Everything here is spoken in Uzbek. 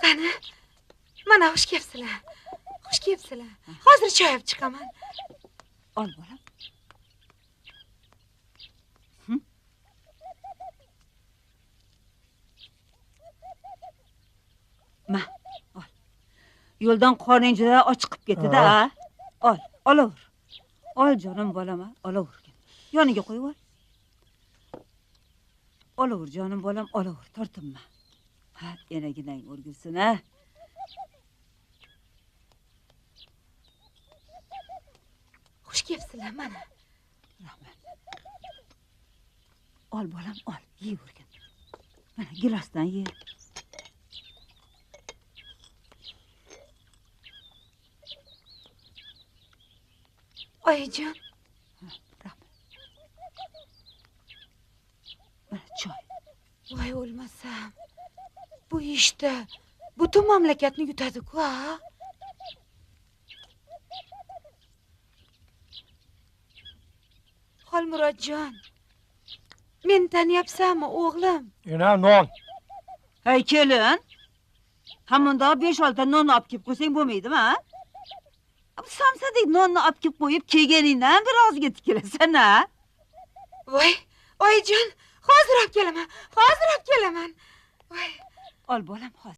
Qani, mana xush kelibsizlar. Xush kelibsizlar. Hozir choy olib chiqaman. Ol bolam. Ma, ol. Yo'ldan qorning juda och chiqib ketdi-da. Ol, olaver. Ol jonim bolam, olaver. Yoniga qo'yib ol. Olaver jonim bolam, olaver, tortinma. Ha, enaginang o'rgilsin, ha. Xush kelibsizlar, mana. Rahmat. Ol bolam, ol, yeyvergin. Mana gilosdan ye. Oyijon. Rahmat. Mana choy. Voy o'lmasam. Bu ishda butun mamlakatni yutadi-ku, ha? Xolmurodjon. Meni taniyapsanmi, o'g'lim? Ena non. Hey kelin. Hamunda 5-6 non olib kelib qo'ysang bo'lmaydimi, ha? Bu samsadek nonni olib kelib qo'yib, kelganingdan bir og'izga tikilasan, ha? Voy, oyijon, hozir olib kelaman. Hozir olib kelaman. Voy. Ol bolam, hozir.